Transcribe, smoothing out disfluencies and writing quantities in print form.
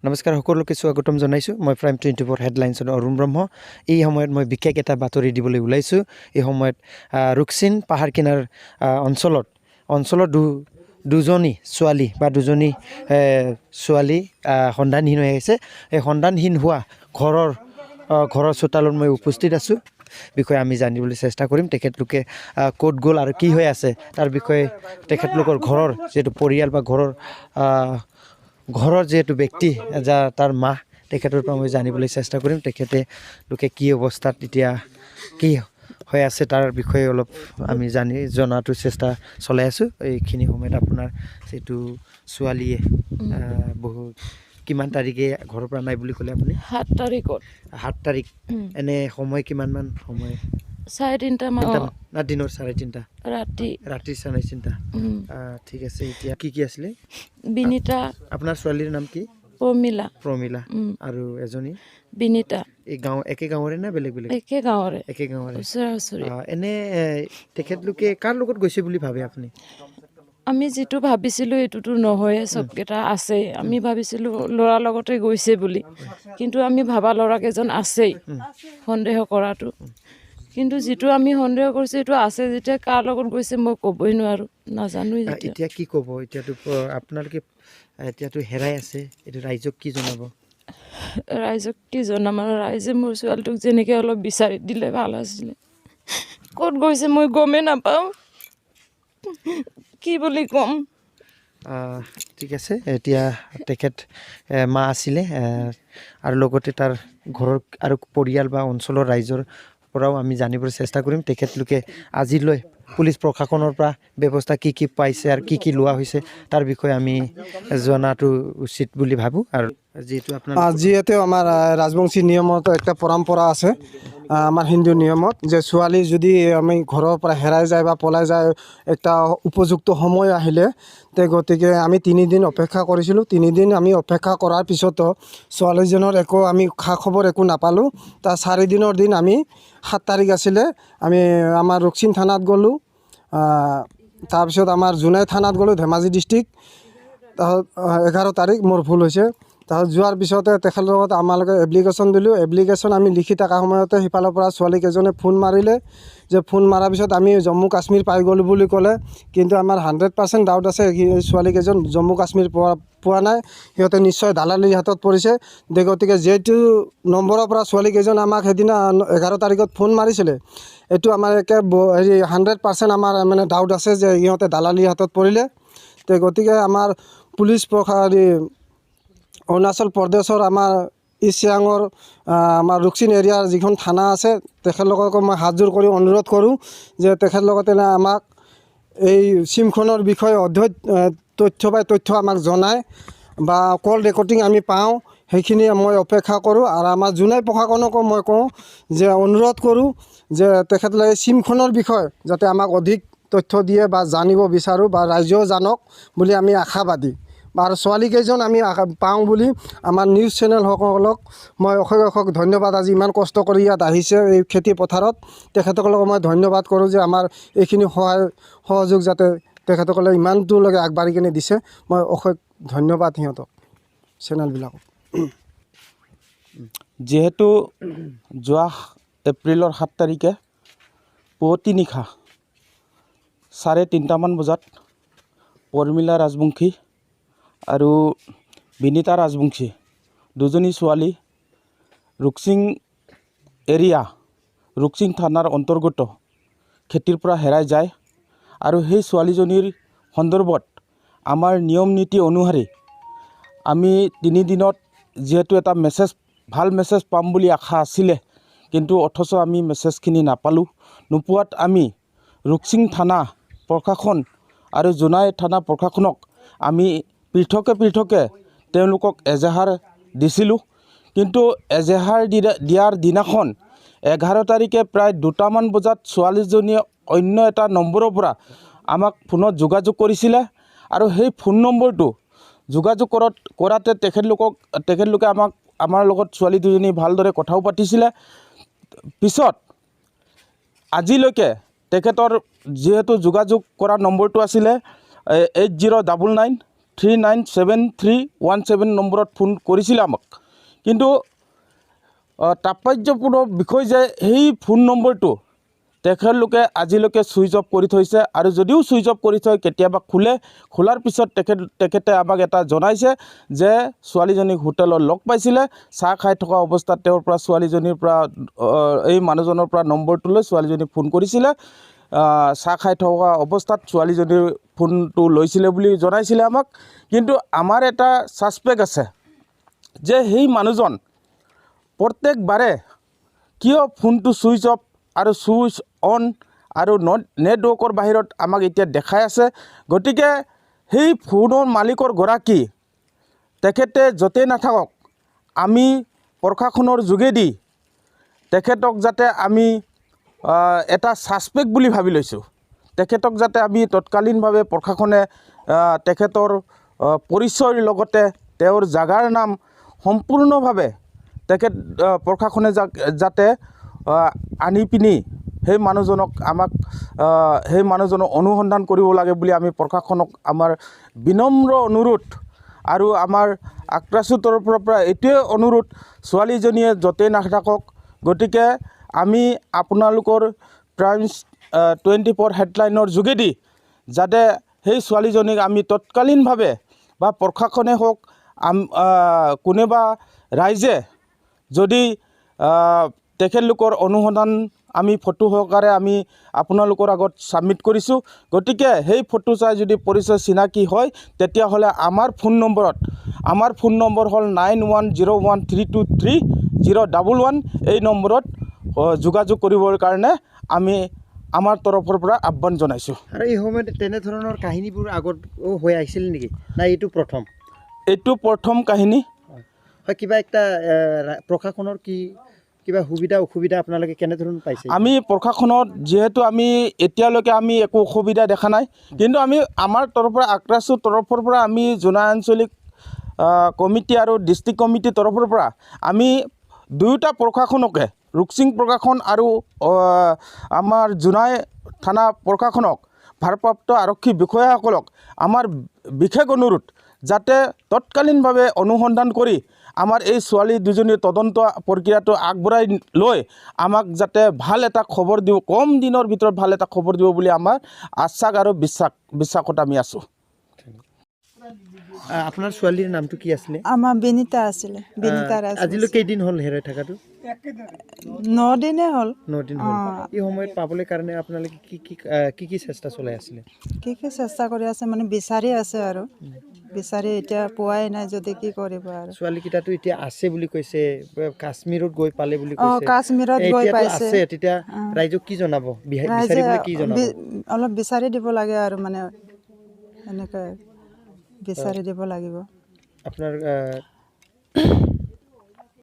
নমস্কাৰ সকলোকে স্বাগতম জনাইছোঁ মই প্ৰাইম 24 হেডলাইনছৰ অৰুণ ব্ৰহ্ম এই সময়ত মই বিশেষ এটা বাতৰি দিবলৈ ওলাইছোঁ এই সময়ত ৰুকছিন পাহাৰ কিনাৰ অঞ্চলত দুজনী ছোৱালী বা দুজনী ছোৱালী সন্ধানহীন হৈ আছে এই সন্ধানহীন হোৱা ঘৰৰ চোতালত মই উপস্থিত আছোঁ বিষয়ে আমি জানিবলৈ চেষ্টা কৰিম তেখেতলোকে ক'ত গ'ল আৰু কি হৈ আছে তাৰ বিষয়ে তেখেতলোকৰ ঘৰৰ যেটো পৰিয়াল বা ঘৰৰ যেটো ব্যক্তি যা তাৰ মা তেখেতৰ পৰা মই জানিবলৈ চেষ্টা কৰিম তেখেতলোকে কি অৱস্থাত এতিয়া কি হৈ আছে তাৰ বিষয়ে অলপ আমি জনাটো চেষ্টা চলাই আছোঁ এইখিনি সময়ত আপোনাৰ যেটো ছোৱালীয়ে বহুত কিমান তাৰিখে ঘৰৰ পৰা নাই বুলি ক'লে আপুনি 7 তাৰিখ এনে সময় কিমান মান সময় 3:30 মান না দিনৰ 3:30 ৰাতি 3:30 ঠিক আছে এতিয়া কি আছিলে বিনিতা আপোনাৰ ছোৱালীৰ নাম কি প্ৰমিলা আৰু এজনী বিনিতা এই গাঁও একে গাঁৱৰে না বেলেগ একে গাঁৱৰে এনে তেখেতলোকে কাৰ লগত গৈছে বুলি ভাবে আপুনি আমি যেটো ভাবিছিলো এটোটো নহয় সবকেটা আছে আমি ভাবিছিলো লৰা লগতে গৈছে বুলি কিন্তু আমি ভাবা লৰা কেজন আছে সন্দেহ কৰাটো কিন্তু যেটো আমি সন্দেহ কৰিছে এটো আছে যেটা কাৰ লগত গৈছে মই ক'বই নোৱাৰো নাজানো এতিয়া কি ক'ব এতিয়াটো আপোনালোকে এতিয়াটো হেৰাই আছে এটো ৰাইজক কি জনাব ৰাইজক কি জনাম আৰু ৰাইজে মোৰ ছোৱালীটোক যেনেকৈ অলপ বিচাৰি দিলে ভাল আছিলে ক'ত গৈছে মই গমেই নাপাওঁ কি বুলি ক'ম ঠিক আছে এতিয়া তেখেত মা আছিলে আৰু লগতে তাৰ ঘৰৰ আৰু পৰিয়াল বা অঞ্চলৰ ৰাইজৰ পৰাও আমি জানিবলৈ চেষ্টা কৰিম তেখেতলোকে আজিলৈ পুলিচ প্ৰশাসনৰ পৰা ব্যৱস্থা কি পাইছে আৰু কি লোৱা হৈছে তাৰ বিষয়ে আমি জনাটো উচিত বুলি ভাবোঁ আৰু যিহেতু আমাৰ ৰাজবংশী নিয়মত একটা পৰম্পৰা আছে আমাৰ হিন্দু নিয়মত যে ছোৱালী যদি আমি ঘৰৰ পৰা হেৰাই যায় বা পলাই যায় একটা উপযুক্ত সময় আহিলে গতিকে আমি 3 দিন অপেক্ষা কৰিছিলোঁ 3 দিন আমি অপেক্ষা কৰাৰ পিছতো ছোৱালীজনৰ একো আমি খা খবৰ একো নাপালোঁ তাৰ 4 দিনৰ দিন আমি 7 তাৰিখ আছিলে আমি আমাৰ ৰুকছিন থানাত গ'লোঁ তাৰপিছত আমাৰ জোনাই থানাত গ'লোঁ ধেমাজি ডিষ্ট্ৰিক্ট 11 তাৰিখ মোৰ ভুল হৈছে তাৰ যোৱাৰ পিছতে তেখেতৰ লগত আমালোকে এপ্লিকেশ্যন দিলোঁ এপ্লিকেশ্যন আমি লিখি থকা সময়তে সিফালৰ পৰা ছোৱালীকেইজনে ফোন মাৰিলে যে ফোন মাৰাৰ পিছত আমি জম্মু কাশ্মীৰ পাই গ'লোঁ বুলি ক'লে কিন্তু আমাৰ 100% ডাউট আছে ছোৱালীকেইজন জম্মু কাশ্মীৰ পোৱা নাই সিহঁতে নিশ্চয় দালালিৰ হাতত পৰিছে গতিকে যেটো নম্বৰৰ পৰা ছোৱালীকেইজন আমাক সেইদিনা 11 তাৰিখত ফোন মাৰিছিলে এইটো আমাৰ একে 100% আমাৰ মানে ডাউট আছে যে সিহঁতে দালালিৰ হাতত পৰিলে গতিকে আমাৰ পুলিচ অৰুণাচল প্ৰদেশৰ আমাৰ ইষ্ট চিয়াঙৰ আমাৰ ৰুকছিন এৰিয়াৰ যিখন থানা আছে তেখেতলোকক মই হাতজোৰ কৰি অনুৰোধ কৰোঁ যে তেখেতলোকে আমাক এই চিমখনৰ বিষয়ে তথ্য আমাক জনায় বা কল ৰেকৰ্ডিং আমি পাওঁ সেইখিনি মই অপেক্ষা কৰোঁ আৰু আমাৰ জোনাই প্ৰশাসনকো মই কওঁ যে অনুৰোধ কৰোঁ যে তেখেতলোকে চিমখনৰ বিষয়ে যাতে আমাক অধিক তথ্য দিয়ে বা জানিব বিচাৰোঁ বা ৰাইজেও জানক বুলি আমি আশাবাদী আৰু ছোৱালীকেইজন আমি পাওঁ বুলি আমাৰ নিউজ চেনেলসকলক মই অশেষ ধন্যবাদ আজি ইমান কষ্ট কৰি ইয়াত আহিছে এই খেতি পথাৰত তেখেতসকলক মই ধন্যবাদ কৰোঁ যে আমাৰ এইখিনি সহযোগ যাতে তেখেতসকলে ইমান দূৰলৈকে আগবাঢ়ি কিনে দিছে মই অশেষ ধন্যবাদ সিহঁতক চেনেলবিলাকক যেহেতু যোৱা এপ্ৰিলৰ 7 তাৰিখে পুৱতি নিশা 3:30 মান বজাত প্ৰমিলা ৰাজবংশী আৰু বিনিতা ৰাজবংশী দুজনী ছোৱালী ৰুকছিন থানাৰ অন্তৰ্গত খেতিৰ পৰা হেৰাই যায় আৰু সেই ছোৱালীজনীৰ সন্দৰ্ভত আমাৰ নিয়ম নীতি অনুসৰি আমি 3 দিনত যেহেতু এটা ভাল মেছেজ পাম বুলি আশা আছিলে কিন্তু অথচ আমি মেছেজখিনি নোপোৱাত আমি ৰুকছিন থানা প্ৰশাসন আৰু জোনাই থানা প্ৰশাসনক আমি পৃথকে তেওঁলোকক এজাহাৰ দিছিলোঁ কিন্তু এজাহাৰ দিয়াৰ দিনাখন 11 তাৰিখে প্ৰায় 2টামান বজাত ছোৱালীজনীয়ে অন্য এটা নম্বৰৰ পৰা আমাক ফোনত যোগাযোগ কৰিছিলে আৰু সেই ফোন নম্বৰটো যোগাযোগ কৰাতে তেখেতলোকে আমাৰ লগত ছোৱালী দুজনী ভালদৰে কথাও পাতিছিলে পিছত আজিলৈকে তেখেতৰ যেহেতু যোগাযোগ কৰা নম্বৰটো আছিলে 8099 397317 নম্বৰত ফোন কৰিছিলে আমাক। কিন্তু তাৎপৰ্যপূৰ্ণ বিষয় যে সেই ফোন নম্বৰটো তেখেতলোকে আজিলৈকে ছুইচ অফ কৰি থৈছে, আৰু যদিও ছুইচ অফ কৰি থয় কেতিয়াবা খোলাৰ পিছত তেখেতে আমাক এটা জনাইছে যে ছোৱালীজনীক হোটেলত লগ পাইছিলে, চাহ খাই থকা অৱস্থাত তেওঁৰ পৰা ছোৱালীজনীৰ পৰা এই মানুহজনৰ পৰা নম্বৰটো লৈ ছোৱালীজনীক ফোন কৰিছিলে। চাহ খাই থকা অৱস্থাত ছোৱালীজনীৰ ফোনটো লৈছিলে বুলি জনাইছিলে আমাক। কিন্তু আমাৰ এটা ছাছপেক্ট আছে যে সেই মানুহজন প্ৰত্যেকবাৰে কিয় ফোনটো ছুইচ অফ আৰু ছুইচ অন আৰু নেটৱৰ্কৰ বাহিৰত আমাক এতিয়া দেখাই আছে। গতিকে সেই ফোনৰ মালিকৰ গৰাকী তেখেতে য'তেই নাথাকক আমি প্ৰশাসনৰ যোগেদি তেখেতক যাতে আমি এটা ছাছপেক্ট বুলি ভাবি লৈছোঁ, তেখেতক যাতে আমি তৎকালীনভাৱে প্ৰশাসনে তেখেতৰ পৰিচয়ৰ লগতে তেওঁৰ জাগাৰ নাম সম্পূৰ্ণভাৱে প্ৰশাসনে যাতে আনি পিনি সেই মানুহজনক সেই মানুহজনক অনুসন্ধান কৰিব লাগে বুলি আমি প্ৰশাসনক আমাৰ বিনম্ৰ অনুৰোধ। আৰু আমাৰ আক্ৰাছুৰ তৰফৰ পৰা এইটোৱে অনুৰোধ, ছোৱালীজনীয়ে য'তেই নাথাকক গতিকে আমি আপোনালোকৰ প্ৰাইমছ 24 হেডলাইনৰ যোগেদি যাতে সেই ছোৱালীজনীক আমি তৎকালীনভাৱে বা প্ৰশাসনে হওক কোনোবা ৰাইজে যদি তেখেতলোকৰ অনুসন্ধান আমি ফটো সহকাৰে আমি আপোনালোকৰ আগত ছাবমিট কৰিছোঁ। গতিকে সেই ফটো চাই যদি পৰিচয় চিনাকি হয় তেতিয়াহ'লে আমাৰ ফোন নম্বৰ হ'ল 9101323011। এই নম্বৰত যোগাযোগ কৰিবৰ কাৰণে আমি আমাৰ তৰফৰ পৰা আহ্বান জনাইছোঁ। আৰু এই সময়ত তেনেধৰণৰ কাহিনীবোৰ আগত হৈ আহিছিল নেকি, না এইটো প্ৰথম? এইটো প্ৰথম কাহিনী। হয়, কিবা একটা প্ৰশাসনৰ কিবা সুবিধা অসুবিধা আপোনালোকে কেনেধৰণৰ পাইছে? আমি প্ৰশাসনত যিহেতু আমি এতিয়ালৈকে আমি একো অসুবিধা দেখা নাই, কিন্তু আমি আমাৰ তৰফৰ পৰা আক্ৰাছুৰ তৰফৰ পৰা আমি জোনাই আঞ্চলিক কমিটি আৰু ডিষ্ট্ৰিক্ট কমিটিৰ তৰফৰ পৰা আমি দুয়োটা প্ৰশাসনকে, ৰুকছিং প্ৰশাসন আৰু আমাৰ জোনাই থানা প্ৰশাসনক, ভাৰপ্ৰাপ্ত আৰক্ষী বিষয়াসকলক আমাৰ বিশেষ অনুৰোধ যাতে তৎকালীনভাৱে অনুসন্ধান কৰি আমাৰ এই ছোৱালী দুজনীৰ তদন্ত প্ৰক্ৰিয়াটো আগবঢ়াই লৈ আমাক যাতে ভাল এটা খবৰ দিব, কম দিনৰ ভিতৰত ভাল এটা খবৰ দিব বুলি আমাৰ আশ্বাস আৰু বিশ্বাসত আমি আছোঁ। আপোনাৰ ছোৱালীৰ নামটো কি আছিলে? আমাৰ বিনিতা আছিলে। বিনিতা ৰাজ। আজিলৈ কেইদিন হ'ল হেৰাই থকাটো? 9 দিনে হ'ল। 9 দিন হ'ল। এই সময়ত পাবলৈ কাৰণে আপোনালোকে কি চেষ্টা চলাই আছিলে? কি চেষ্টা কৰি আছে মানে বিচাৰি আছে আৰু বিচাৰি এতিয়া পোৱাই নাই, যদি কি কৰিব আৰু। ছোৱালীকেইটাতো এতিয়া আছে বুলি কৈছে, কাশ্মীৰত গৈ পালে বুলি কৈছে। কাশ্মীৰত গৈ পাইছে। তেতিয়া ৰাইজক কি জনাব? বিচাৰিবলৈ কি জনাব? অলপ বিচাৰি দিব লাগে আৰু মানে এনেকৈ বিচাৰি দিব লাগিব। আপোনাৰ